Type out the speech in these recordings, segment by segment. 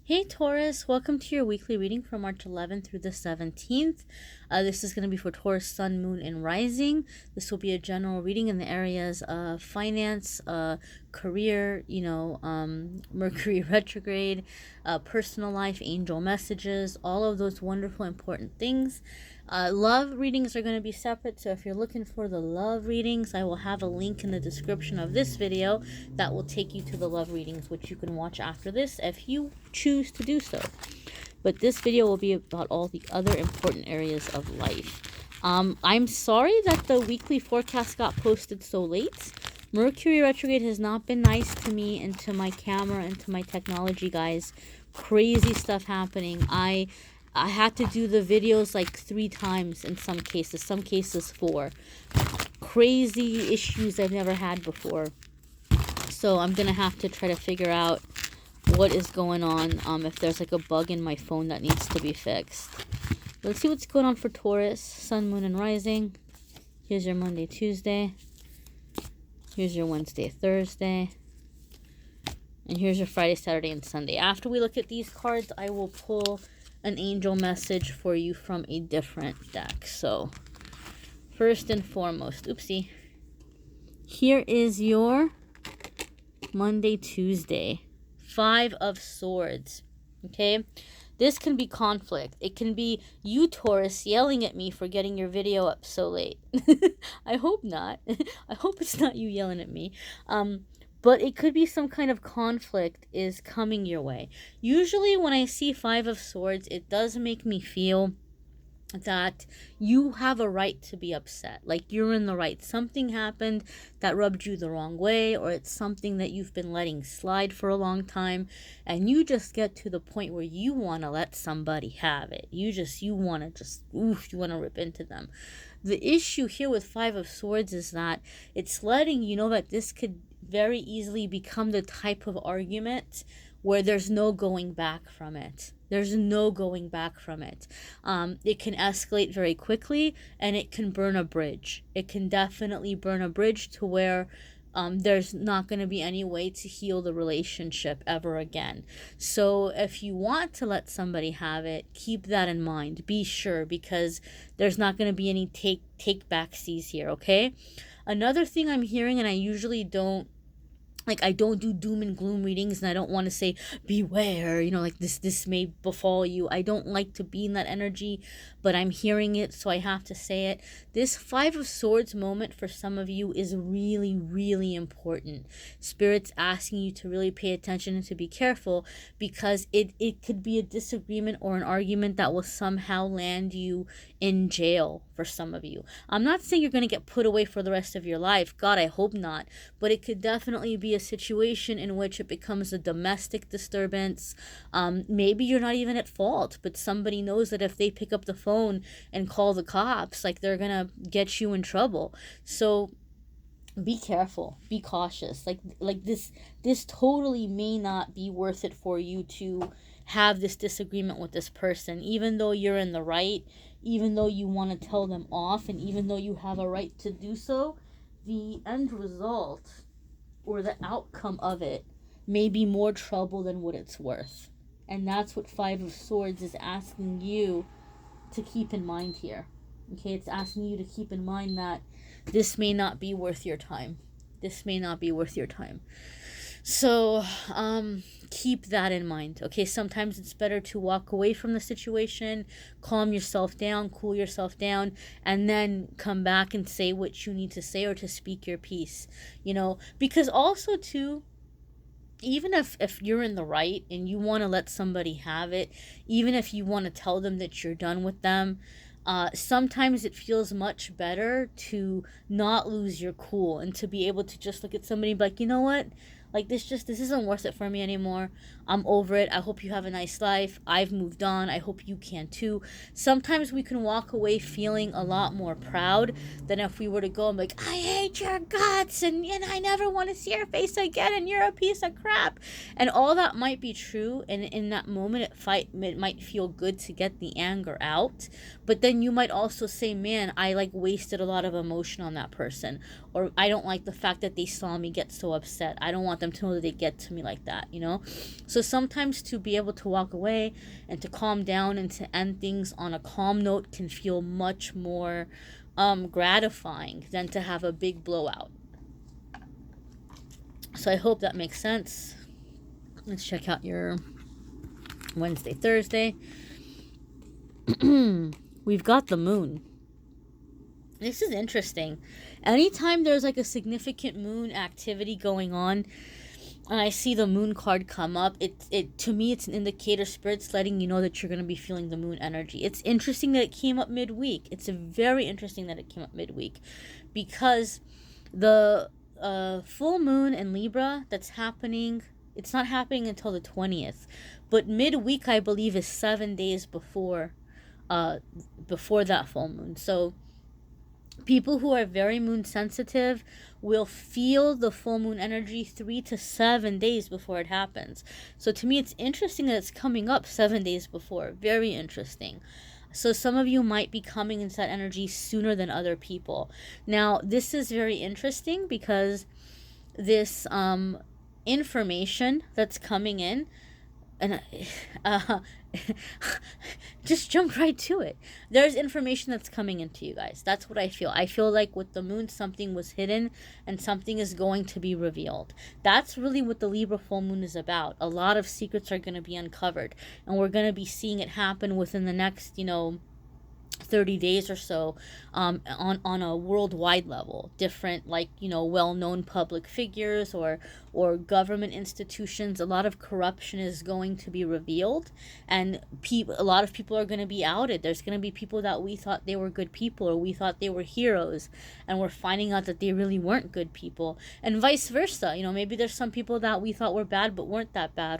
Hey Taurus, welcome to your weekly reading from March 11th through the 17th. This is going to be for Taurus, Sun, Moon, and Rising. This will be a general reading in the areas of finance, career, Mercury retrograde, personal life, angel messages, all of those wonderful, important things. Love readings are going to be separate, so if you're looking for the love readings, I will have a link in the description of this video that will take you to the love readings, which you can watch after this if you choose to do so. But this video will be about all the other important areas of life. I'm sorry that the weekly forecast got posted so late. Mercury retrograde has not been nice to me and to my camera and to my technology, guys. Crazy stuff happening. I had to do the videos like 3 times in some cases 4. Crazy issues I've never had before. So I'm gonna have to try to figure out what is going on, if there's like a bug in my phone that needs to be fixed. Let's see what's going on for Taurus, Sun, Moon, and Rising. Here's your Monday, Tuesday. Here's your Wednesday, Thursday. And here's your Friday, Saturday, and Sunday. After we look at these cards, I will pull an angel message for you from a different deck. So, first and foremost, oopsie. Here is your Monday, Tuesday. 5 of Swords. Okay? This can be conflict. It can be you, Taurus, yelling at me for getting your video up so late. I hope not. I hope it's not you yelling at me. But it could be some kind of conflict is coming your way. Usually when I see 5 of Swords, it does make me feel that you have a right to be upset. Like you're in the right. Something happened that rubbed you the wrong way, or it's something that you've been letting slide for a long time, and you just get to the point where you want to let somebody have it. You want to rip into them. The issue here with 5 of Swords is that it's letting you know that this could very easily become the type of argument where there's no going back from it. There's no going back from it. It can escalate very quickly, and it can burn a bridge. It can definitely burn a bridge to where there's not going to be any way to heal the relationship ever again. So if you want to let somebody have it, keep that in mind. Be sure, because there's not going to be any take backsies here, okay? Another thing I'm hearing, and I usually don't, I don't do doom and gloom readings, and I don't want to say, beware, like this may befall you. I don't like to be in that energy, but I'm hearing it, so I have to say it. This 5 of Swords moment for some of you is really, really important. Spirit's asking you to really pay attention and to be careful, because it could be a disagreement or an argument that will somehow land you in jail for some of you. I'm not saying you're going to get put away for the rest of your life. God, I hope not. But it could definitely be a situation in which it becomes a domestic disturbance. Maybe you're not even at fault, but somebody knows that if they pick up the phone and call the cops, they're going to get you in trouble. So be careful, be cautious. This totally may not be worth it for you to have this disagreement with this person, even though you're in the right, even though you want to tell them off, and even though you have a right to do so. The end result or the outcome of it may be more trouble than what it's worth. And that's what 5 of Swords is asking you to keep in mind here. Okay, it's asking you to keep in mind that this may not be worth your time. This may not be worth your time. So, keep that in mind. Okay, sometimes it's better to walk away from the situation, calm yourself down, cool yourself down, and then come back and say what you need to say, or to speak your piece. Because also too, even if you're in the right and you want to let somebody have it, even if you want to tell them that you're done with them, sometimes it feels much better to not lose your cool and to be able to just look at somebody and be like, you know what? This isn't worth it for me anymore. I'm over it. I hope you have a nice life. I've moved on. I hope you can too. Sometimes we can walk away feeling a lot more proud than if we were to go and be like, I hate your guts, and I never want to see your face again, and you're a piece of crap. And all that might be true, and in that moment it might feel good to get the anger out. But then you might also say, man, I wasted a lot of emotion on that person, or I don't like the fact that they saw me get so upset. I don't want want them to know that they get to me like that, you know? So sometimes to be able to walk away and to calm down and to end things on a calm note can feel much more gratifying than to have a big blowout. So I hope that makes sense. Let's check out your Wednesday, Thursday. We've got the moon. This is interesting. Anytime there's like a significant moon activity going on, and I see the moon card come up, it to me it's an indicator. Spirit's letting you know that you're going to be feeling the moon energy. It's interesting that it came up midweek. It's very interesting that it came up midweek, because the full moon in Libra that's happening, it's not happening until the 20th, but midweek I believe is 7 days before that full moon. So people who are very moon sensitive will feel the full moon energy 3 to 7 days before it happens. So to me, it's interesting that it's coming up 7 days before. Very interesting. So some of you might be coming into that energy sooner than other people. Now, this is very interesting because this information that's coming in, and just jump right to it. There's information that's coming into you guys. That's what I feel. I feel like with the moon, something was hidden and something is going to be revealed. That's really what the Libra full moon is about. A lot of secrets are going to be uncovered, and we're going to be seeing it happen within the next, 30 days or so, on a worldwide level. Different, well-known public figures or government institutions. A lot of corruption is going to be revealed, and a lot of people are going to be outed. There's going to be people that we thought they were good people, or we thought they were heroes, and we're finding out that they really weren't good people, and vice versa. Maybe there's some people that we thought were bad but weren't that bad,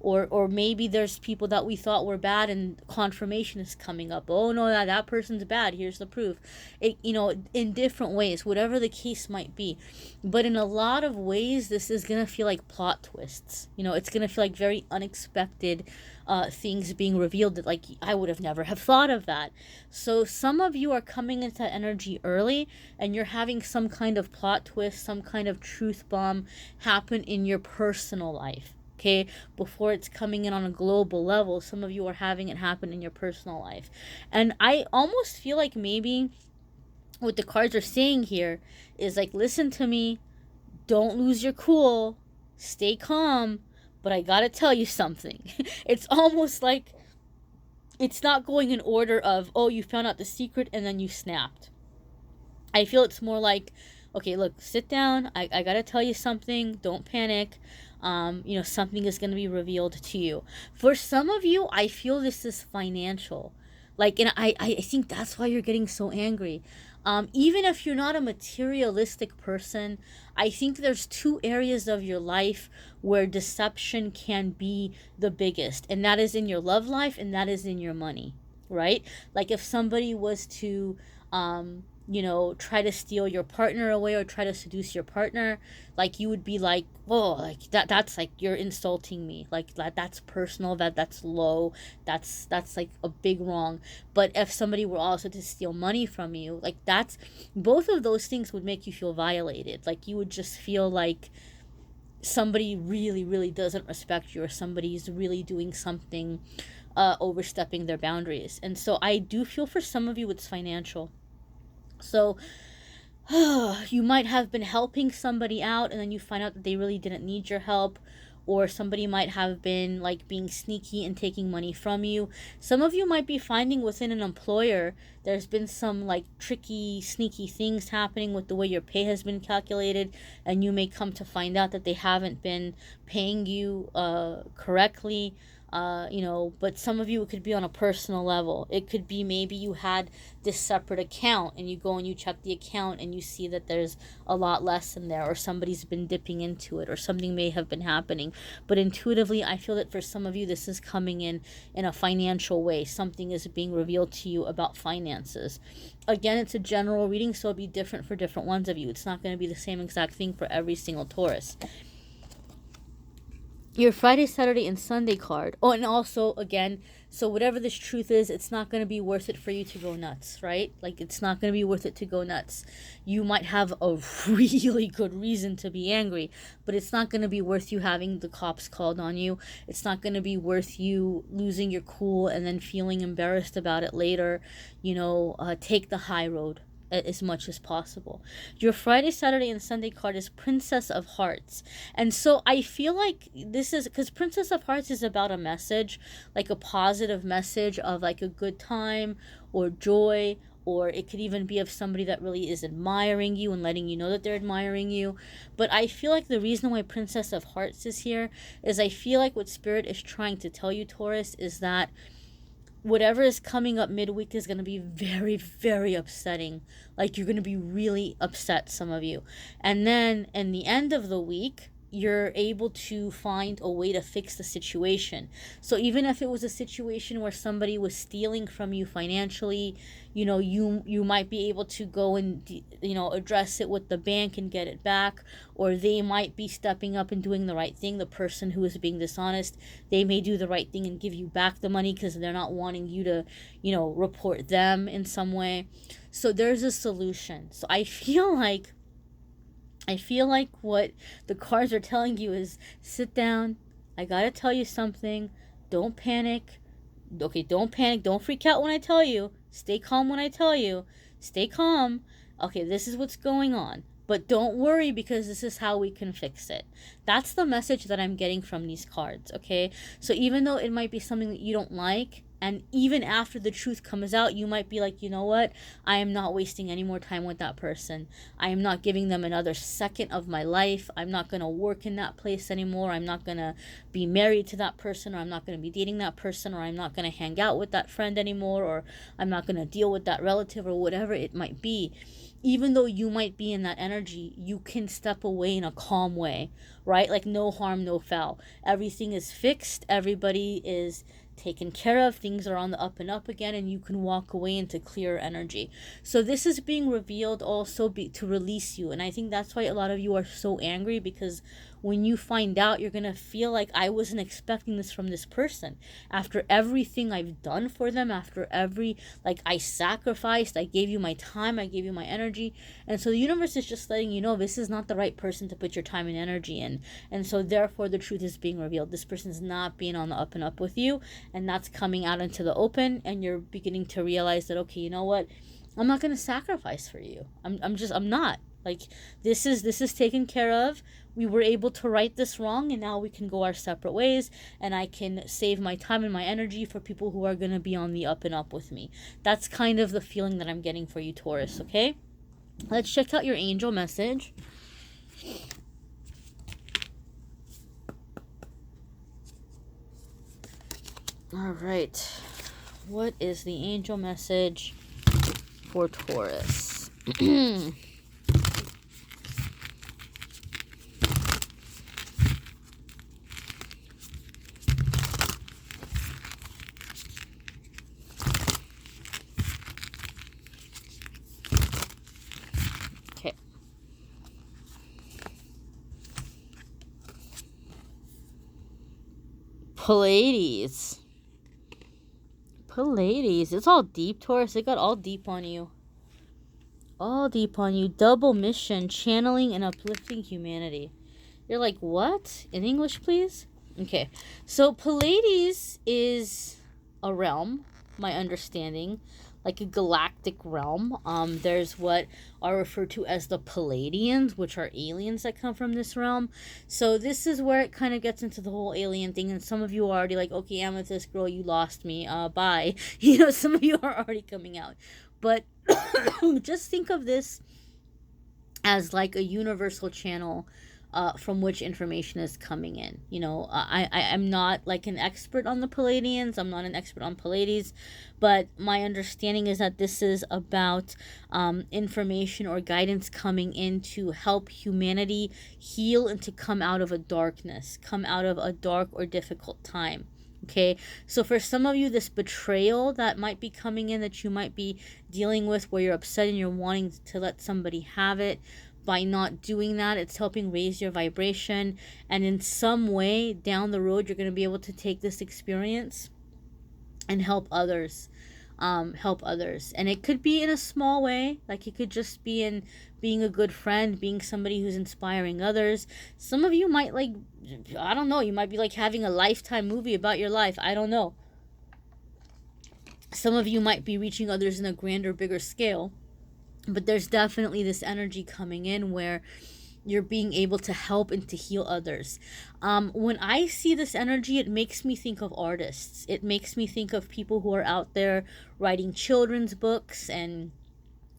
or maybe there's people that we thought were bad and confirmation is coming up. Oh no, that person's bad, here's the proof. In different ways, whatever the case might be. But in a lot of ways, this is gonna feel like plot twists. It's gonna feel like very unexpected things being revealed that, like, I would have never have thought of that. So some of you are coming into that energy early, and you're having some kind of plot twist, some kind of truth bomb happen in your personal life. Okay, before it's coming in on a global level, some of you are having it happen in your personal life. And I almost feel like maybe what the cards are saying here is like, listen to me, don't lose your cool, stay calm, but I gotta tell you something. It's almost like it's not going in order of, oh, you found out the secret and then you snapped. I feel it's more like, okay, look, sit down, I gotta tell you something, don't panic. Something is going to be revealed to you. For some of you, I feel this is financial. And I think that's why you're getting so angry. Even if you're not a materialistic person, I think there's 2 areas of your life where deception can be the biggest. And that is in your love life, and that is in your money, right? Like if somebody was to, try to steal your partner away or try to seduce your partner, like you would be like, whoa, like that's like, you're insulting me, like that's personal, that's low, that's like a big wrong. But if somebody were also to steal money from you, like that's, both of those things would make you feel violated. Like you would just feel like somebody really, really doesn't respect you, or somebody's really doing something, overstepping their boundaries. And so I do feel for some of you it's financial. So you might have been helping somebody out, and then you find out that they really didn't need your help, or somebody might have been like being sneaky and taking money from you. Some of you might be finding within an employer there's been some like tricky, sneaky things happening with the way your pay has been calculated, and you may come to find out that they haven't been paying you correctly. But some of you, it could be on a personal level. It could be maybe you had this separate account, and you go and you check the account and you see that there's a lot less in there, or somebody's been dipping into it, or something may have been happening. But intuitively, I feel that for some of you, this is coming in a financial way. Something is being revealed to you about finances. Again, it's a general reading, so it'll be different for different ones of you. It's not going to be the same exact thing for every single Taurus. your Friday, Saturday, and Sunday card. Oh, and also, again, so whatever this truth is, it's not going to be worth it for you to go nuts, right? Like, it's not going to be worth it to go nuts. You might have a really good reason to be angry, but it's not going to be worth you having the cops called on you. It's not going to be worth you losing your cool and then feeling embarrassed about it later. Take the high road as much as possible. Your Friday, Saturday, and Sunday card is Princess of Hearts. And so I feel like this is because Princess of Hearts is about a message, like a positive message of like a good time or joy, or it could even be of somebody that really is admiring you and letting you know that they're admiring you. But I feel like the reason why Princess of Hearts is here is I feel like what Spirit is trying to tell you, Taurus, is that whatever is coming up midweek is going to be very, very upsetting. Like, you're going to be really upset, some of you. And then in the end of the week, you're able to find a way to fix the situation. So even if it was a situation where somebody was stealing from you financially, you might be able to go and address it with the bank and get it back, or they might be stepping up and doing the right thing. The person who is being dishonest, they may do the right thing and give you back the money because they're not wanting you to report them in some way. So there's a solution. So I feel like what the cards are telling you is sit down. I gotta tell you something. Don't panic. Okay, don't panic. Don't freak out when I tell you. Stay calm when I tell you. Stay calm. Okay, this is what's going on. But don't worry, because this is how we can fix it. That's the message that I'm getting from these cards, okay? So even though it might be something that you don't like, and even after the truth comes out, you might be like, you know what? I am not wasting any more time with that person. I am not giving them another second of my life. I'm not going to work in that place anymore. I'm not going to be married to that person, or I'm not going to be dating that person, or I'm not going to hang out with that friend anymore, or I'm not going to deal with that relative, or whatever it might be. Even though you might be in that energy, you can step away in a calm way, right? Like, no harm, no foul. Everything is fixed. Everybody is taken care of. Things are on the up and up again, and you can walk away into clearer energy. So this is being revealed also to release you. And I think that's why a lot of you are so angry, because when you find out, you're going to feel like, I wasn't expecting this from this person. After everything I've done for them, after I sacrificed, I gave you my time, I gave you my energy. And so the universe is just letting you know, this is not the right person to put your time and energy in. And so therefore the truth is being revealed. This person's not being on the up and up with you, and that's coming out into the open, and you're beginning to realize that, okay, you know what? I'm not going to sacrifice for you. I'm not. Like, this is taken care of. We were able to right this wrong, and now we can go our separate ways, and I can save my time and my energy for people who are going to be on the up and up with me. That's kind of the feeling that I'm getting for you, Taurus, okay? Let's check out your angel message. All right. What is the angel message for Taurus? Okay. Pleiades. It's all deep, Taurus. It got all deep on you. All deep on you. Double mission, channeling and uplifting humanity. You're like, what? In English, please? Okay. So Pleiades is a realm, my understanding, like a galactic realm. There's what are referred to as the Pleiadians, which are aliens that come from this realm. So this is where it kind of gets into the whole alien thing, and some of you are already like, okay, Amethyst girl, you lost me, bye. Some of you are already coming out. But just think of this as like a universal channel from which information is coming in. I'm not like an expert on the Pleiadians. I'm not an expert on Pleiades, but my understanding is that this is about information or guidance coming in to help humanity heal and to come out of a darkness, come out of a dark or difficult time. Okay, so for some of you, this betrayal that might be coming in, that you might be dealing with, where you're upset and you're wanting to let somebody have it, by not doing that. It's helping raise your vibration, and in some way down the road you're going to be able to take this experience and help others. Help others, and it could be in a small way, like it could just be in being a good friend, being somebody who's inspiring others. Some of you might, like, I don't know, you might be like having a Lifetime movie about your life, I don't know. Some of you might be reaching others in a grander, bigger scale, but there's definitely this energy coming in where you're being able to help and to heal others. When I see this energy, it makes me think of artists. It makes me think of people who are out there writing children's books and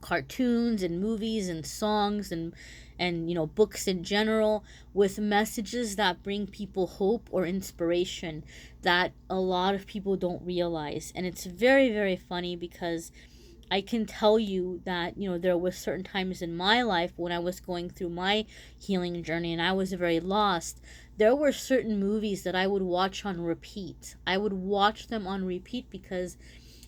cartoons and movies and songs and books in general, with messages that bring people hope or inspiration that a lot of people don't realize. And it's very, very funny, because I can tell you that, there were certain times in my life when I was going through my healing journey and I was very lost. There were certain movies that I would watch on repeat. I would watch them on repeat because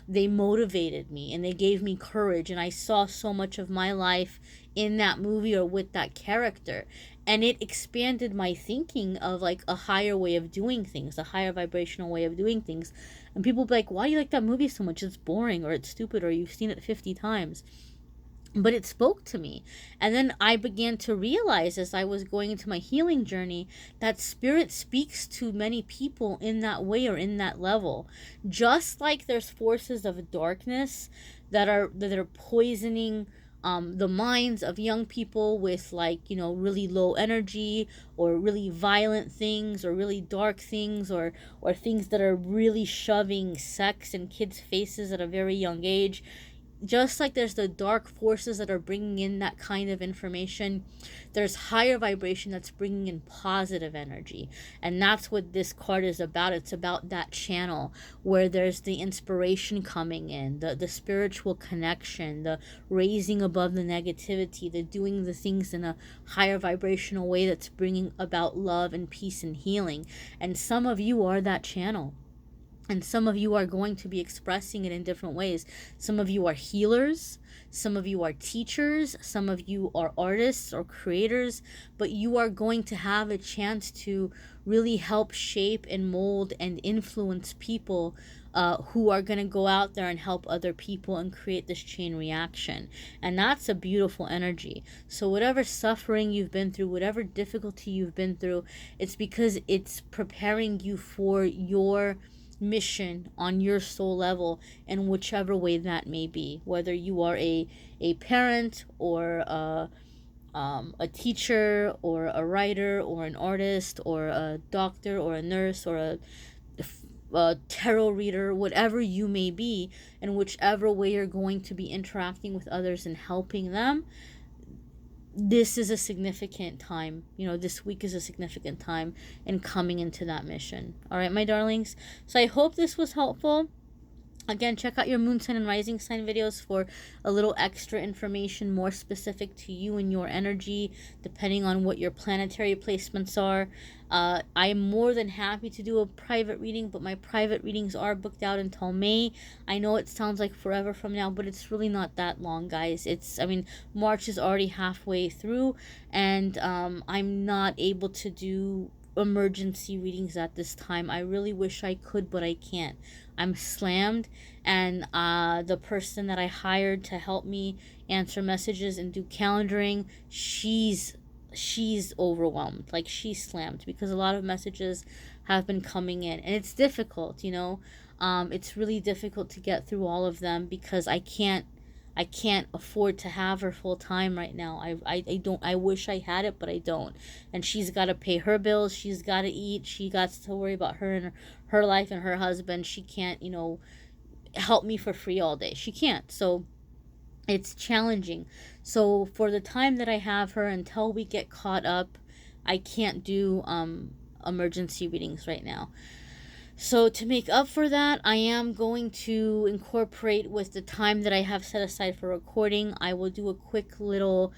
they motivated me and they gave me courage, and I saw so much of my life in that movie or with that character, and it expanded my thinking of like a higher way of doing things, a higher vibrational way of doing things. And people be like, why do you like that movie so much? It's boring, or it's stupid, or you've seen it 50 times. But it spoke to me. And then I began to realize, as I was going into my healing journey, that spirit speaks to many people in that way or in that level. Just like there's forces of darkness that are poisoning the minds of young people with, like, really low energy or really violent things or really dark things, or things that are really shoving sex in kids' faces at a very young age. Just like there's the dark forces that are bringing in that kind of information, there's higher vibration that's bringing in positive energy. And that's what this card is about. It's about that channel where there's the inspiration coming in, the spiritual connection, the raising above the negativity, the doing the things in a higher vibrational way that's bringing about love and peace and healing. And some of you are that channel. And some of you are going to be expressing it in different ways. Some of you are healers. Some of you are teachers. Some of you are artists or creators. But you are going to have a chance to really help shape and mold and influence people who are going to go out there and help other people and create this chain reaction. And that's a beautiful energy. So whatever suffering you've been through, whatever difficulty you've been through, it's because it's preparing you for your mission on your soul level, in whichever way that may be, whether you are a parent or a teacher or a writer or an artist or a doctor or a nurse or a tarot reader, whatever you may be, and whichever way you're going to be interacting with others and helping them. This is a significant time. This week is a significant time in coming into that mission. All right, my darlings. So I hope this was helpful. Again, check out your moon sign and rising sign videos for a little extra information more specific to you and your energy, depending on what your planetary placements are. I'm more than happy to do a private reading, but my private readings are booked out until May. I know it sounds like forever from now, but it's really not that long, guys. March is already halfway through, and I'm not able to do emergency readings at this time. I really wish I could, but I can't. I'm slammed, and the person that I hired to help me answer messages and do calendaring, she's overwhelmed. Like, she's slammed because a lot of messages have been coming in, and it's difficult. It's really difficult to get through all of them because I can't afford to have her full time right now. I wish I had it, but I don't. And she's got to pay her bills. She's got to eat. She got to worry about her and her life and her husband. She can't, help me for free all day. She can't. So it's challenging. So for the time that I have her until we get caught up, I can't do emergency readings right now. So to make up for that, I am going to incorporate with the time that I have set aside for recording. I will do a quick little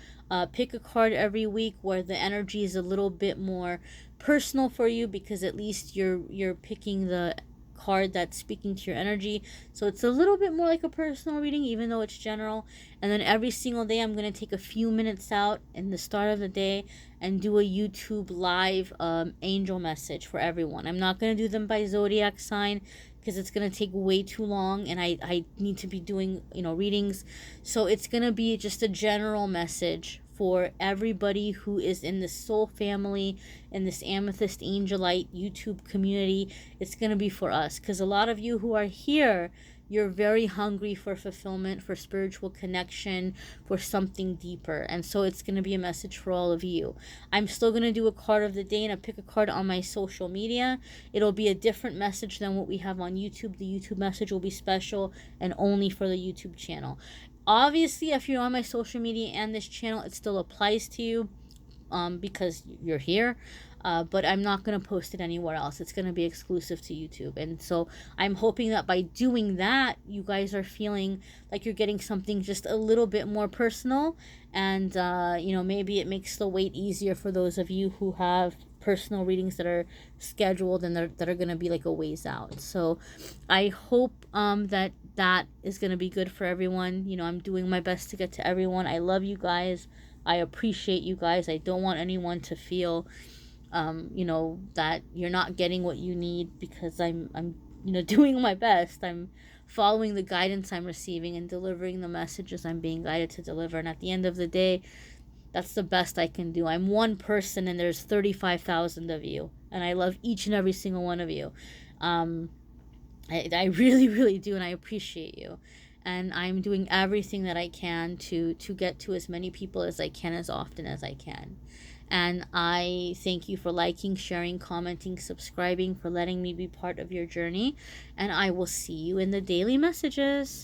pick a card every week where the energy is a little bit more personal for you, because at least you're picking the card that's speaking to your energy. So it's a little bit more like a personal reading, even though it's general. And then every single day I'm going to take a few minutes out in the start of the day and do a YouTube live angel message for everyone. I'm not going to do them by zodiac sign because it's going to take way too long, and I need to be doing, readings. So it's going to be just a general message for everybody who is in this soul family, in this Amethyst Angelite YouTube community. It's going to be for us, because a lot of you who are here, you're very hungry for fulfillment, for spiritual connection, for something deeper. And so it's going to be a message for all of you. I'm still going to do a card of the day and I pick a card on my social media. It'll be a different message than what we have on YouTube. The YouTube message will be special and only for the YouTube channel. Obviously, if you're on my social media and this channel, it still applies to you because you're here. But I'm not going to post it anywhere else. It's going to be exclusive to YouTube. And so I'm hoping that by doing that, you guys are feeling like you're getting something just a little bit more personal. And, maybe it makes the wait easier for those of you who have personal readings that are scheduled and that are going to be like a ways out. So I hope that is going to be good for everyone. I'm doing my best to get to everyone. I love you guys. I appreciate you guys. I don't want anyone to feel that you're not getting what you need, because I'm doing my best. I'm following the guidance I'm receiving and delivering the messages I'm being guided to deliver. And at the end of the day, that's the best I can do. I'm one person and there's 35,000 of you, and I love each and every single one of you. I really, really do, and I appreciate you. And I'm doing everything that I can to get to as many people as I can, as often as I can. And I thank you for liking, sharing, commenting, subscribing, for letting me be part of your journey. And I will see you in the daily messages.